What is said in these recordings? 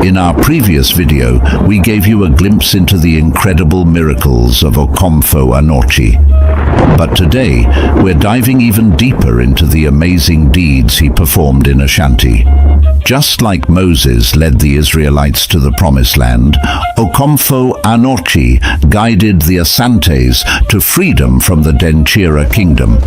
In our previous video, we gave you a glimpse into the incredible miracles of Okomfo Anokye. But today, we're diving even deeper into the amazing deeds he performed in Ashanti. Just like Moses led the Israelites to the Promised Land, Okomfo Anokye guided the Asantes to freedom from the Denchira Kingdom,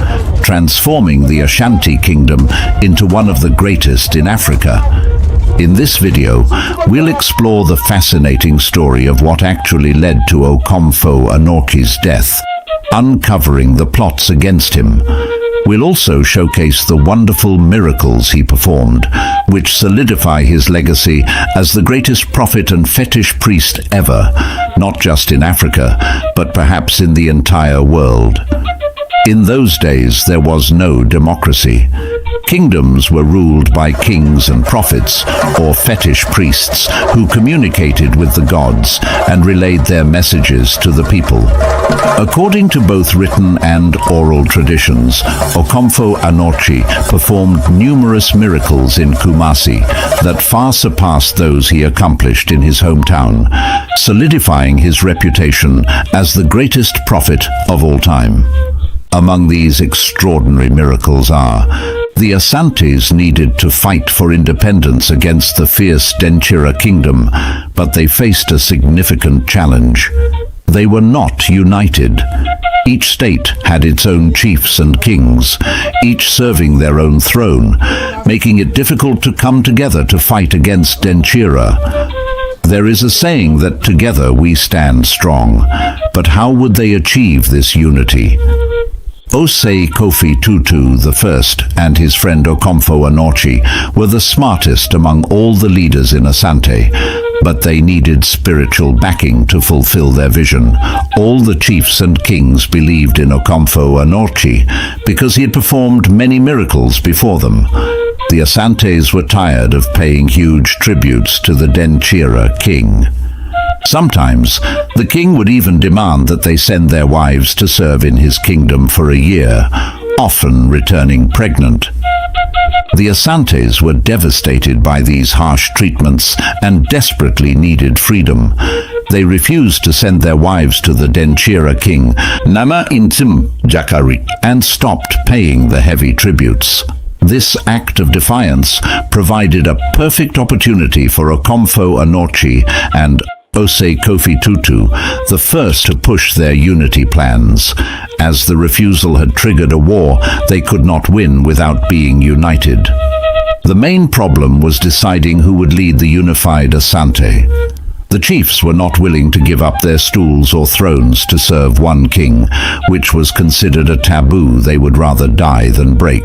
transforming the Ashanti Kingdom into one of the greatest in Africa. In this video, we'll explore the fascinating story of what actually led to Okomfo Anokye's death, uncovering the plots against him. We'll also showcase the wonderful miracles he performed, which solidify his legacy as the greatest prophet and fetish priest ever, not just in Africa, but perhaps in the entire world. In those days, there was no democracy. Kingdoms were ruled by kings and prophets, or fetish priests, who communicated with the gods and relayed their messages to the people. According to both written and oral traditions, Okomfo Anokye performed numerous miracles in Kumasi that far surpassed those he accomplished in his hometown, solidifying his reputation as the greatest prophet of all time. Among these extraordinary miracles are: the Asantes needed to fight for independence against the fierce Denchira Kingdom, but they faced a significant challenge. They were not united. Each state had its own chiefs and kings, each serving their own throne, making it difficult to come together to fight against Denchira. There is a saying that together we stand strong, but how would they achieve this unity? Kofi Tutu I and his friend Okomfo Anokye were the smartest among all the leaders in Asante, but they needed spiritual backing to fulfill their vision. All the chiefs and kings believed in Okomfo Anokye because he had performed many miracles before them. The Asantes were tired of paying huge tributes to the Denchira king. Sometimes, the king would even demand that they send their wives to serve in his kingdom for a year, often returning pregnant. The Asantes were devastated by these harsh treatments and desperately needed freedom. They refused to send their wives to the Denchira king, Nama Intim Jakari, and stopped paying the heavy tributes. This act of defiance provided a perfect opportunity for Okomfo Anokye and Kofi Tutu, the first to push their unity plans. As the refusal had triggered a war they could not win without being united. The main problem was deciding who would lead the unified Asante. The chiefs were not willing to give up their stools or thrones to serve one king, which was considered a taboo they would rather die than break.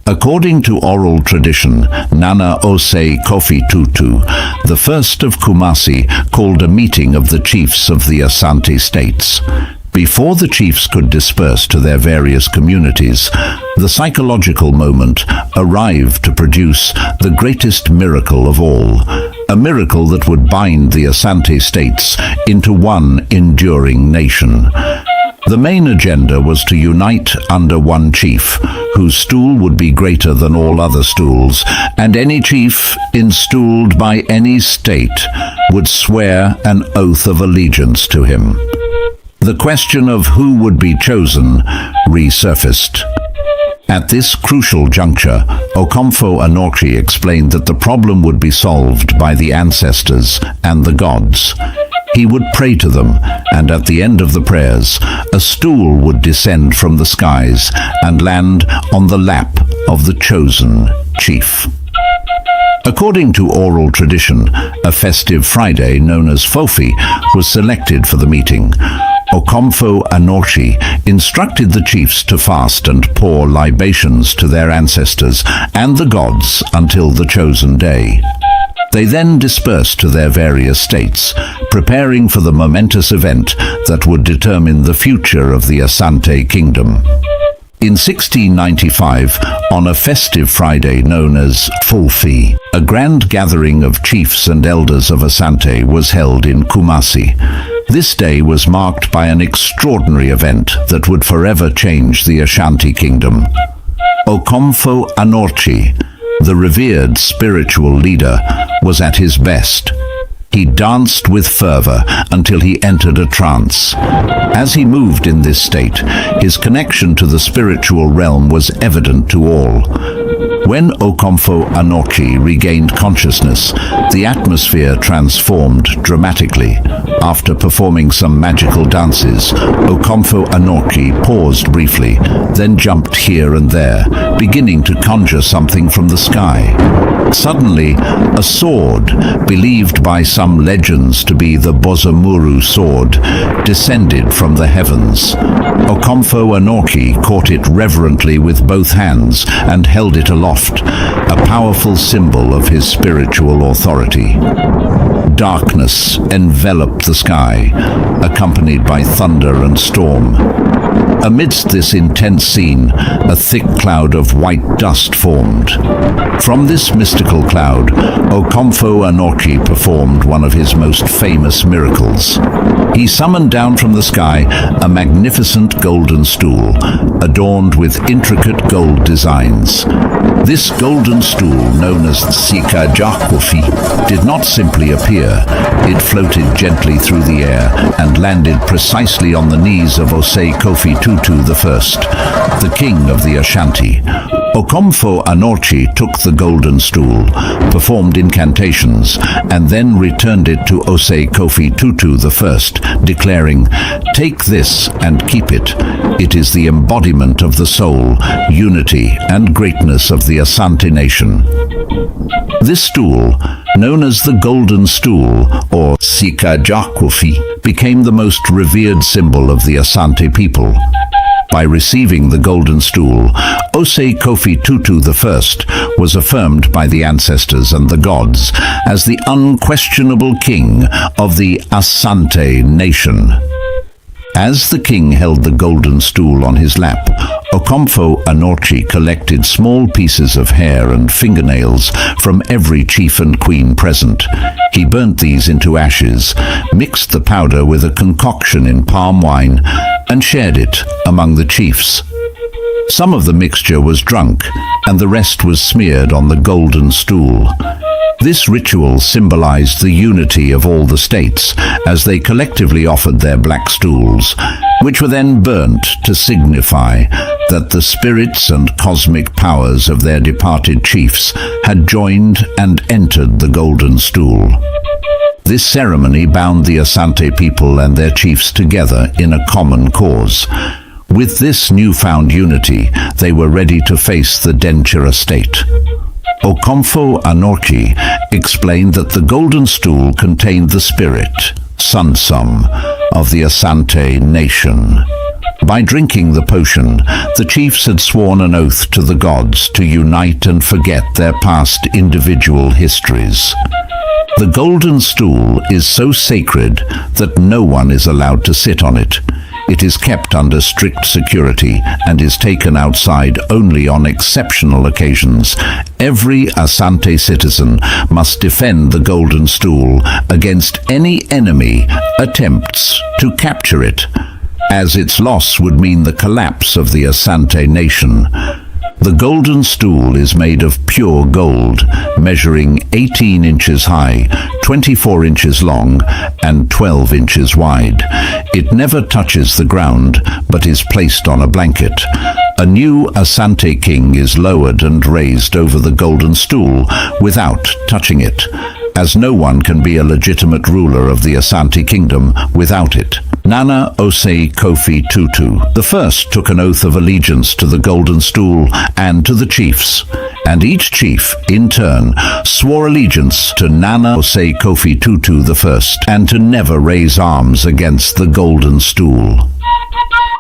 According to oral tradition, Nana Kofi Tutu, the first of Kumasi, called a meeting of the chiefs of the Asante states. Before the chiefs could disperse to their various communities, the psychological moment arrived to produce the greatest miracle of all, a miracle that would bind the Asante states into one enduring nation. The main agenda was to unite under one chief, whose stool would be greater than all other stools, and any chief installed by any state would swear an oath of allegiance to him. The question of who would be chosen resurfaced. At this crucial juncture, Okomfo Anokye explained that the problem would be solved by the ancestors and the gods. He would pray to them, and at the end of the prayers, a stool would descend from the skies and land on the lap of the chosen chief. According to oral tradition, a festive Friday known as Fofi was selected for the meeting. Okomfo Anokye instructed the chiefs to fast and pour libations to their ancestors and the gods until the chosen day. They then dispersed to their various states, preparing for the momentous event that would determine the future of the Asante Kingdom. In 1695, on a festive Friday known as Fofi, a grand gathering of chiefs and elders of Asante was held in Kumasi. This day was marked by an extraordinary event that would forever change the Ashanti Kingdom. Okomfo Anokye, The revered spiritual leader was at his best. He danced with fervor until he entered a trance. As he moved in this state, his connection to the spiritual realm was evident to all. When Okomfo Anokye regained consciousness, the atmosphere transformed dramatically. After performing some magical dances, Okomfo Anokye paused briefly, then jumped here and there, beginning to conjure something from the sky. Suddenly, a sword, believed by some legends to be the Bozomuru sword, descended from the heavens. Okomfo Anokye caught it reverently with both hands and held it aloft, a powerful symbol of his spiritual authority. Darkness enveloped the sky, accompanied by thunder and storm. Amidst this intense scene, a thick cloud of white dust formed. From this mystical cloud, Okomfo Anokye performed one of his most famous miracles. He summoned down from the sky a magnificent golden stool, adorned with intricate gold designs. This golden stool, known as Sika Jakofi, did not simply appear. It floated gently through the air and landed precisely on the knees of Osei Kofi Tutu I, the king of the Ashanti. Okomfo Anokye took the golden stool, performed incantations, and then returned it to Osei Kofi Tutu I, declaring, "Take this and keep it. It is the embodiment of the soul, unity, and greatness of the Asante nation." This stool, known as the Golden Stool, or Sika Jakofi, became the most revered symbol of the Asante people. By receiving the golden stool, Osei Kofi Tutu I was affirmed by the ancestors and the gods as the unquestionable king of the Asante nation. As the king held the golden stool on his lap, Okomfo Anokye collected small pieces of hair and fingernails from every chief and queen present. He burnt these into ashes, mixed the powder with a concoction in palm wine, and shared it among the chiefs. Some of the mixture was drunk, and the rest was smeared on the golden stool. This ritual symbolized the unity of all the states, as they collectively offered their black stools, which were then burnt to signify that the spirits and cosmic powers of their departed chiefs had joined and entered the golden stool. This ceremony bound the Asante people and their chiefs together in a common cause. With this newfound unity, they were ready to face the Denchira state. Okomfo Anokye explained that the golden stool contained the spirit, Sunsum, of the Asante nation. By drinking the potion, the chiefs had sworn an oath to the gods to unite and forget their past individual histories. The golden stool is so sacred that no one is allowed to sit on it. It is kept under strict security and is taken outside only on exceptional occasions. Every Asante citizen must defend the golden stool against any enemy attempts to capture it, as its loss would mean the collapse of the Asante nation. The golden stool is made of pure gold, measuring 18 inches high, 24 inches long, and 12 inches wide. It never touches the ground, but is placed on a blanket. A new Asante king is lowered and raised over the golden stool without touching it, as no one can be a legitimate ruler of the Ashanti Kingdom without it. Nana Osei Kofi Tutu I took an oath of allegiance to the golden stool and to the chiefs, and each chief, in turn, swore allegiance to Nana Osei Kofi Tutu I and to never raise arms against the golden stool.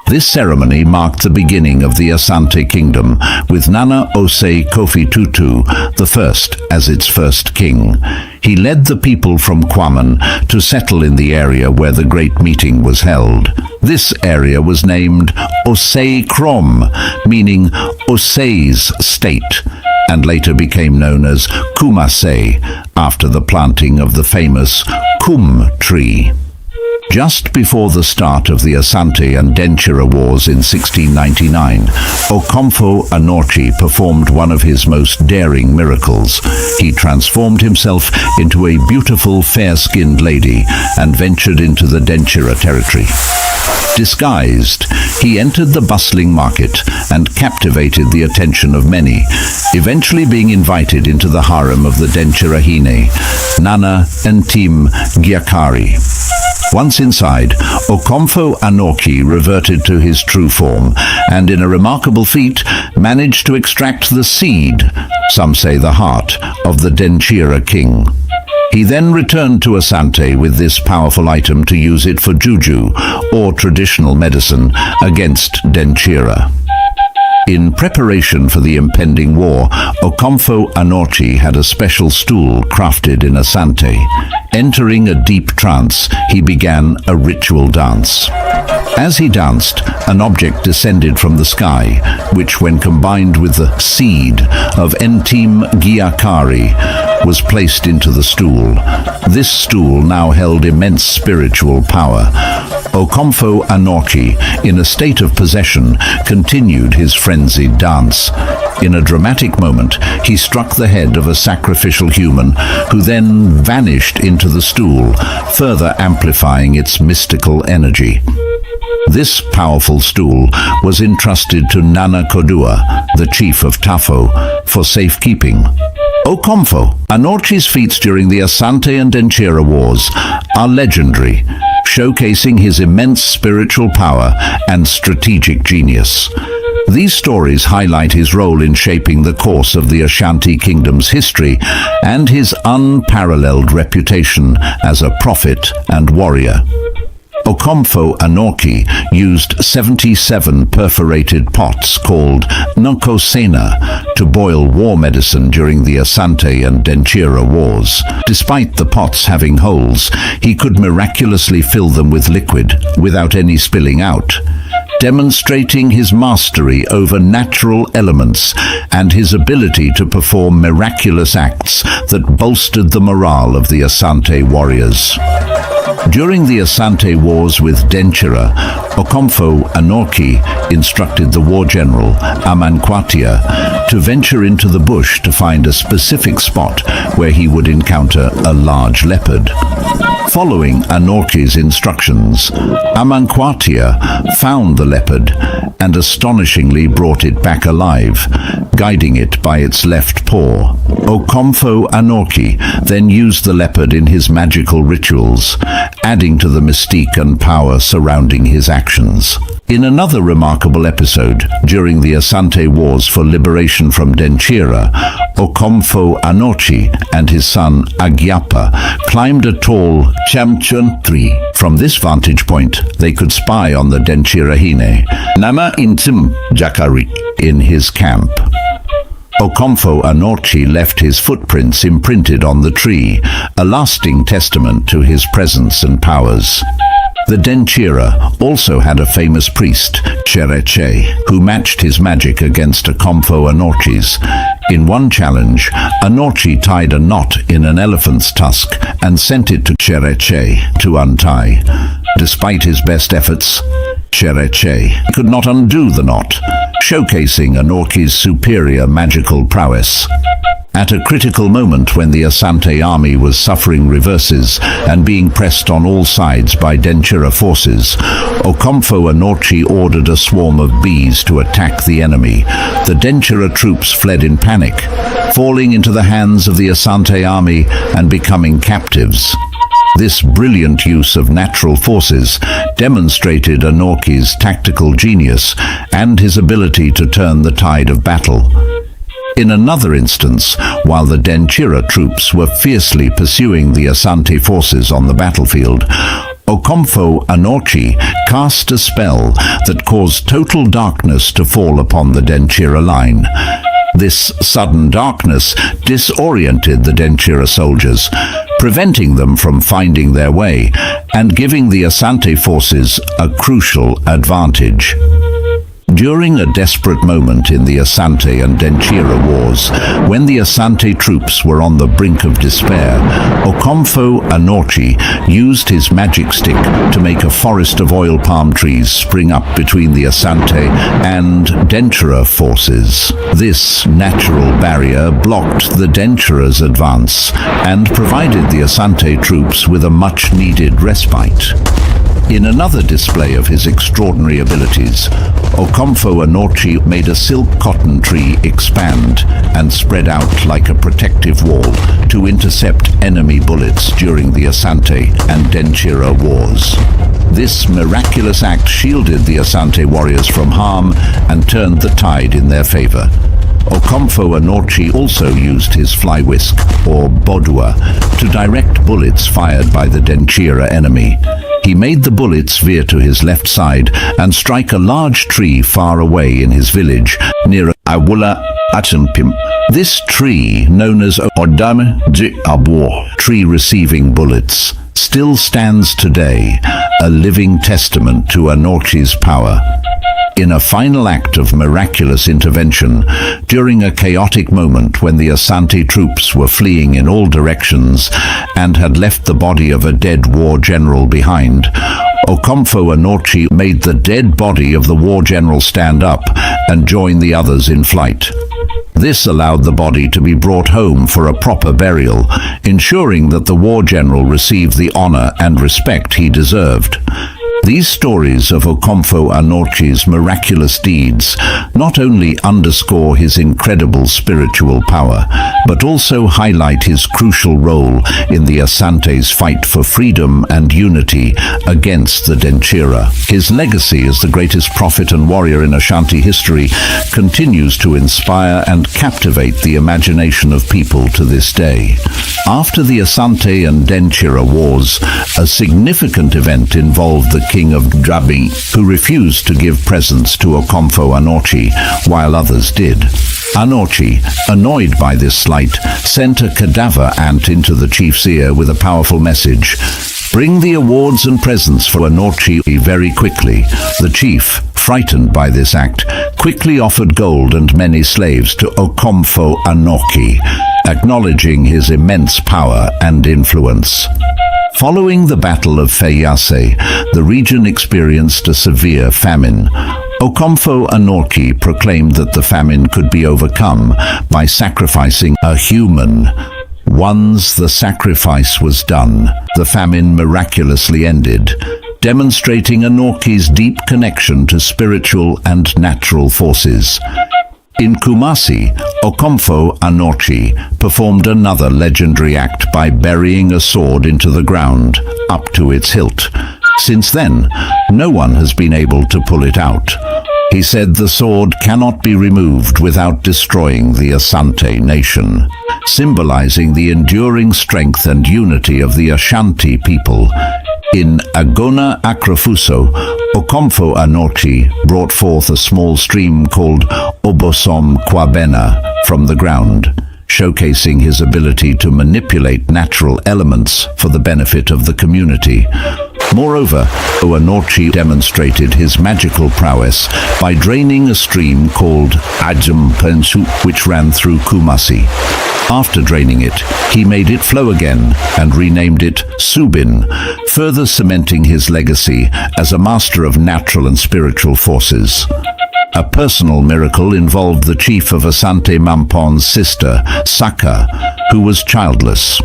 This ceremony marked the beginning of the Asante Kingdom, with Nana Osei Kofi Tutu I as its first king. He led the people from Kwaman to settle in the area where the great meeting was held. This area was named Osei Krom, meaning Osei's state, and later became known as Kumase, after the planting of the famous Kum tree. Just before the start of the Asante and Denchira Wars in 1699, Okomfo Anokye performed one of his most daring miracles. He transformed himself into a beautiful, fair-skinned lady and ventured into the Denchira territory. Disguised, he entered the bustling market and captivated the attention of many, eventually being invited into the harem of the Denchira Hine, Nana Ntim Gyakari. Once inside, Okomfo Anokye reverted to his true form and, in a remarkable feat, managed to extract the seed, some say the heart, of the Denchira king. He then returned to Asante with this powerful item to use it for juju, or traditional medicine, against Denchira. In preparation for the impending war, Okomfo Anokye had a special stool crafted in Asante. Entering a deep trance, he began a ritual dance. As he danced, an object descended from the sky, which, when combined with the seed of Ntim Gyakari, was placed into the stool. This stool now held immense spiritual power. Okomfo Anokye, in a state of possession, continued his frenzied dance. In a dramatic moment, he struck the head of a sacrificial human, who then vanished into the stool, further amplifying its mystical energy. This powerful stool was entrusted to Nana Kodua, the chief of Tafo, for safekeeping. Okomfo Anokye's feats during the Asante and Denchira Wars are legendary, showcasing his immense spiritual power and strategic genius. These stories highlight his role in shaping the course of the Ashanti Kingdom's history and his unparalleled reputation as a prophet and warrior. Okomfo Anokye used 77 perforated pots called nkosena to boil war medicine during the Asante and Denchira Wars. Despite the pots having holes, he could miraculously fill them with liquid without any spilling out, demonstrating his mastery over natural elements and his ability to perform miraculous acts that bolstered the morale of the Asante warriors. During the Asante Wars with Denchira, Okomfo Anokye instructed the war general, Amankwatia, to venture into the bush to find a specific spot where he would encounter a large leopard. Following Anokye's instructions, Amankwatia found the leopard and astonishingly brought it back alive, guiding it by its left paw. Okomfo Anokye then used the leopard in his magical rituals, adding to the mystique and power surrounding his actions. In another remarkable episode, during the Asante Wars for liberation from Denchira, Okomfo Anokye and his son Agyapa climbed a tall champion tree. From this vantage point, they could spy on the Denchira Hine, Nana Ntim Gyakari, in his camp. Okomfo Anokye left his footprints imprinted on the tree, a lasting testament to his presence and powers. The Denchira also had a famous priest, Chereche, who matched his magic against Okomfo Anokye's. In one challenge, Anokye tied a knot in an elephant's tusk and sent it to Chereche to untie. Despite his best efforts, Chereche could not undo the knot, showcasing Anokye's superior magical prowess. At a critical moment when the Asante army was suffering reverses and being pressed on all sides by Denchira forces, Okomfo Anokye ordered a swarm of bees to attack the enemy. The Denchira troops fled in panic, falling into the hands of the Asante army and becoming captives. This brilliant use of natural forces demonstrated Anokye's tactical genius and his ability to turn the tide of battle. In another instance, while the Denchira troops were fiercely pursuing the Asante forces on the battlefield, Okomfo Anokye cast a spell that caused total darkness to fall upon the Denchira line. This sudden darkness disoriented the Denchira soldiers, preventing them from finding their way and giving the Asante forces a crucial advantage. During a desperate moment in the Asante and Denchira wars, when the Asante troops were on the brink of despair, Okomfo Anokye used his magic stick to make a forest of oil palm trees spring up between the Asante and Denchira forces. This natural barrier blocked the Denchira's advance and provided the Asante troops with a much-needed respite. In another display of his extraordinary abilities, Okomfo Anokye made a silk cotton tree expand and spread out like a protective wall to intercept enemy bullets during the Asante and Denchira wars. This miraculous act shielded the Asante warriors from harm and turned the tide in their favor. Okomfo Anokye also used his fly whisk, or bodua, to direct bullets fired by the Denchira enemy. He made the bullets veer to his left side and strike a large tree far away in his village near Awula Atimpim. This tree, known as Odame de Abo, tree receiving bullets, still stands today, a living testament to Anokye's power. In a final act of miraculous intervention, during a chaotic moment when the Asante troops were fleeing in all directions and had left the body of a dead war general behind, Okomfo Anokye made the dead body of the war general stand up and join the others in flight. This allowed the body to be brought home for a proper burial, ensuring that the war general received the honor and respect he deserved. These stories of Okomfo Anokye's miraculous deeds not only underscore his incredible spiritual power, but also highlight his crucial role in the Asante's fight for freedom and unity against the Denchira. His legacy as the greatest prophet and warrior in Ashanti history continues to inspire and captivate the imagination of people to this day. After the Asante and Denchira wars, a significant event involved the king of Drabi, who refused to give presents to Okomfo Anokye, while others did. Anokye, annoyed by this slight, sent a cadaver ant into the chief's ear with a powerful message: "Bring the awards and presents for Anokye very quickly." The chief, frightened by this act, quickly offered gold and many slaves to Okomfo Anokye, acknowledging his immense power and influence. Following the Battle of Fayase, the region experienced a severe famine. Okomfo Anokye proclaimed that the famine could be overcome by sacrificing a human. Once the sacrifice was done, the famine miraculously ended, demonstrating Anokye's deep connection to spiritual and natural forces. In Kumasi, Okomfo Anokye performed another legendary act by burying a sword into the ground, up to its hilt. Since then, no one has been able to pull it out. He said the sword cannot be removed without destroying the Asante nation, symbolizing the enduring strength and unity of the Ashanti people. In Agona Akrafuso, Okomfo Anokye brought forth a small stream called Obosom Kwabena from the ground, showcasing his ability to manipulate natural elements for the benefit of the community. Moreover, Anokye demonstrated his magical prowess by draining a stream called Ajampensu, which ran through Kumasi. After draining it, he made it flow again and renamed it Subin, further cementing his legacy as a master of natural and spiritual forces. A personal miracle involved the chief of Asante Mampon's sister, Saka, who was childless.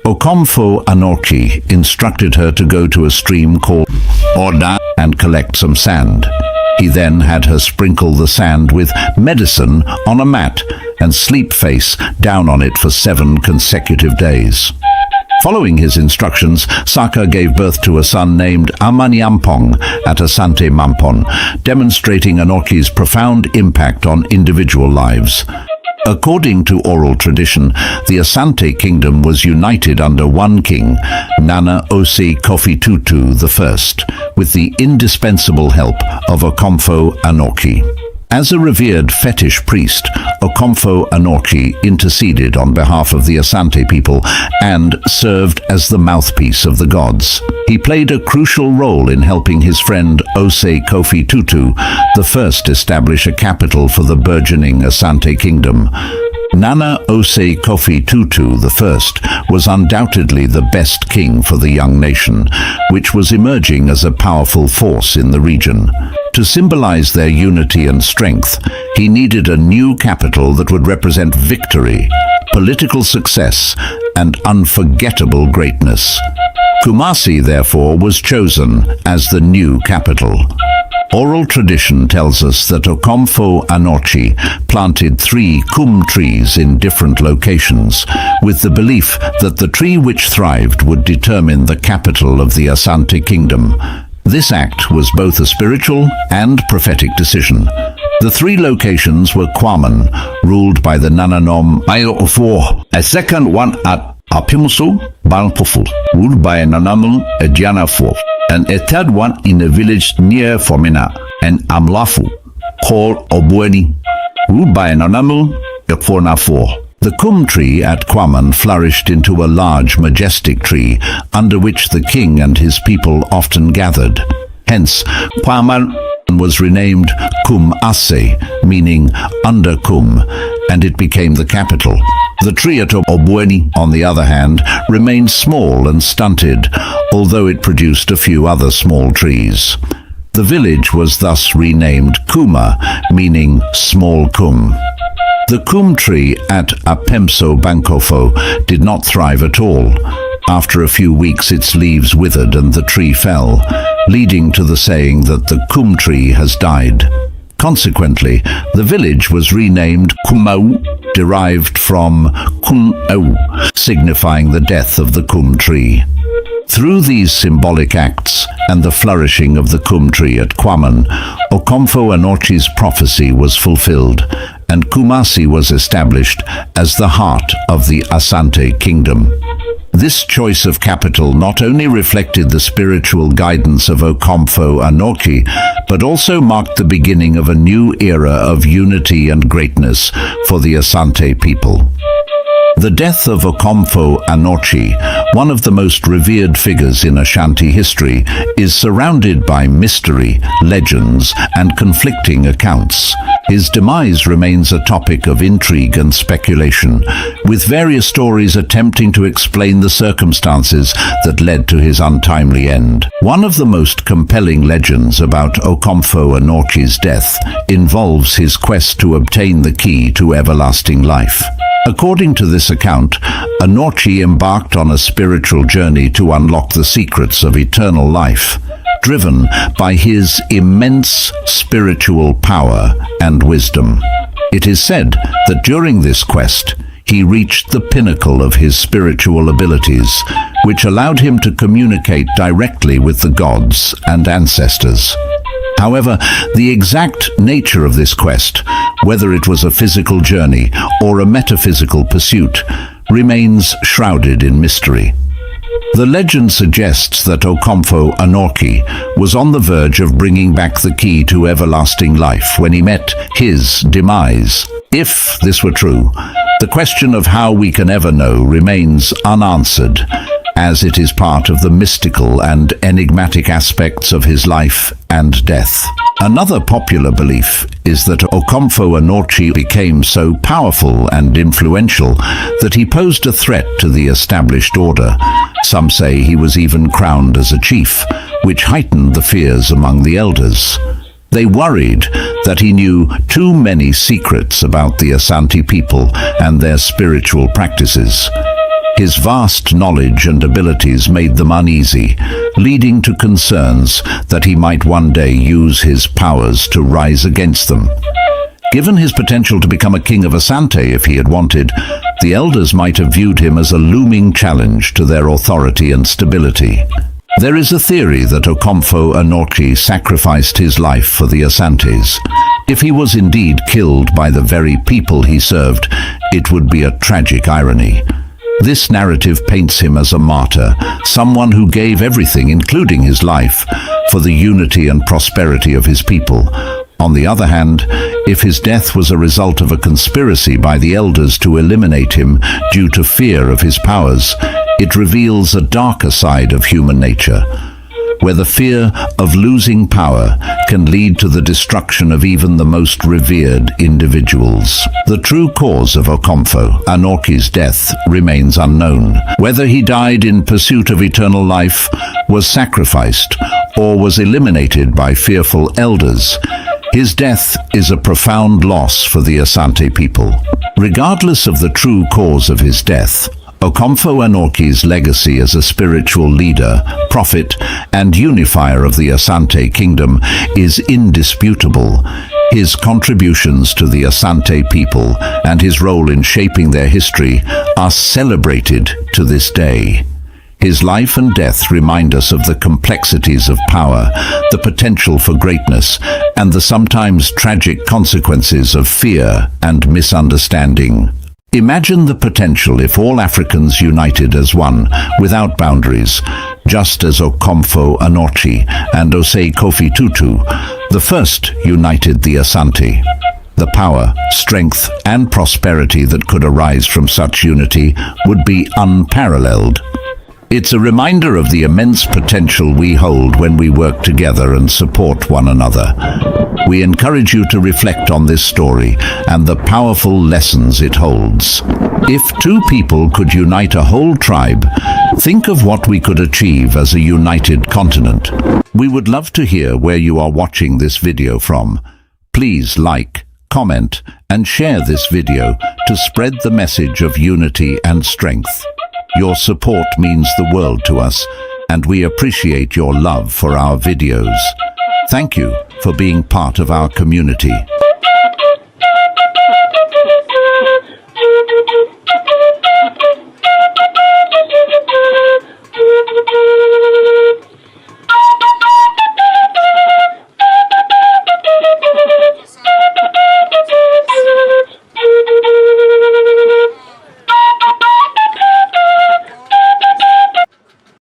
Okomfo Anokye instructed her to go to a stream called Oda and collect some sand. He then had her sprinkle the sand with medicine on a mat and sleep face down on it for 7 consecutive days. Following his instructions, Saka gave birth to a son named Amanyampong at Asante Mampon, demonstrating Anokye's profound impact on individual lives. According to oral tradition, the Asante Kingdom was united under one king, Nana Osi Kofi Tutu I, with the indispensable help of Okomfo Anokye. As a revered fetish priest, Okomfo Anokye interceded on behalf of the Asante people and served as the mouthpiece of the gods. He played a crucial role in helping his friend Ose Kofi Tutu, the first establish a capital for the burgeoning Asante Kingdom. Nana Ose Kofi Tutu I was undoubtedly the best king for the young nation, which was emerging as a powerful force in the region. To symbolize their unity and strength, he needed a new capital that would represent victory, political success, and unforgettable greatness. Kumasi, therefore, was chosen as the new capital. Oral tradition tells us that Okomfo Anokye planted 3 kum trees in different locations, with the belief that the tree which thrived would determine the capital of the Ashanti Kingdom. This act was both a spiritual and prophetic decision. The 3 locations were Kwaman, ruled by the Nananom Mayo-Ofo, a second one at Apimso, Balpofu, ruled by Nanamon Edianafo, and a third one in a village near Fomena and Amlafu, called Obweni, ruled by Nanamon Efonafo. The kum tree at Kwaman flourished into a large, majestic tree, under which the king and his people often gathered. Hence, Kwaman was renamed Kum Ase, meaning under Kum, and it became the capital. The tree at Obweni, on the other hand, remained small and stunted, although it produced a few other small trees. The village was thus renamed Kuma, meaning small kum. The kum tree at Apemso Bankofo did not thrive at all. After a few weeks its leaves withered and the tree fell, leading to the saying that the kum tree has died. Consequently, the village was renamed Kumau, derived from Kunau, signifying the death of the kum tree. Through these symbolic acts and the flourishing of the kum tree at Kwaman, Okomfo Anokye's prophecy was fulfilled, and Kumasi was established as the heart of the Asante Kingdom. This choice of capital not only reflected the spiritual guidance of Okomfo Anokye, but also marked the beginning of a new era of unity and greatness for the Asante people. The death of Okomfo Anokye, one of the most revered figures in Ashanti history, is surrounded by mystery, legends, and conflicting accounts. His demise remains a topic of intrigue and speculation, with various stories attempting to explain the circumstances that led to his untimely end. One of the most compelling legends about Okomfo Anokye's death involves his quest to obtain the key to everlasting life. According to this account, Anokye embarked on a spiritual journey to unlock the secrets of eternal life, driven by his immense spiritual power and wisdom. It is said that during this quest, he reached the pinnacle of his spiritual abilities, which allowed him to communicate directly with the gods and ancestors. However, the exact nature of this quest, whether it was a physical journey or a metaphysical pursuit, remains shrouded in mystery. The legend suggests that Okomfo Anokye was on the verge of bringing back the key to everlasting life when he met his demise. If this were true, the question of how we can ever know remains unanswered, as it is part of the mystical and enigmatic aspects of his life and death. Another popular belief is that Okomfo Anokye became so powerful and influential that he posed a threat to the established order. Some say he was even crowned as a chief, which heightened the fears among the elders. They worried that he knew too many secrets about the Asante people and their spiritual practices. His vast knowledge and abilities made them uneasy, leading to concerns that he might one day use his powers to rise against them. Given his potential to become a king of Asante if he had wanted, the elders might have viewed him as a looming challenge to their authority and stability. There is a theory that Okomfo Anokye sacrificed his life for the Asantes. If he was indeed killed by the very people he served, it would be a tragic irony. This narrative paints him as a martyr, someone who gave everything, including his life, for the unity and prosperity of his people. On the other hand, if his death was a result of a conspiracy by the elders to eliminate him due to fear of his powers, it reveals a darker side of human nature, where the fear of losing power can lead to the destruction of even the most revered individuals. The true cause of Okomfo Anokye's death remains unknown. Whether he died in pursuit of eternal life, was sacrificed, or was eliminated by fearful elders, his death is a profound loss for the Ashanti people. Regardless of the true cause of his death, Okomfo Anokye's legacy as a spiritual leader, prophet, and unifier of the Ashanti Kingdom is indisputable. His contributions to the Ashanti people and his role in shaping their history are celebrated to this day. His life and death remind us of the complexities of power, the potential for greatness, and the sometimes tragic consequences of fear and misunderstanding. Imagine the potential if all Africans united as one, without boundaries, just as Okomfo Anokye and Osei Kofi Tutu, the first, united the Ashanti. The power, strength, and prosperity that could arise from such unity would be unparalleled. It's a reminder of the immense potential we hold when we work together and support one another. We encourage you to reflect on this story and the powerful lessons it holds. If two people could unite a whole tribe, think of what we could achieve as a united continent. We would love to hear where you are watching this video from. Please like, comment, and share this video to spread the message of unity and strength. Your support means the world to us, and we appreciate your love for our videos. Thank you for being part of our community.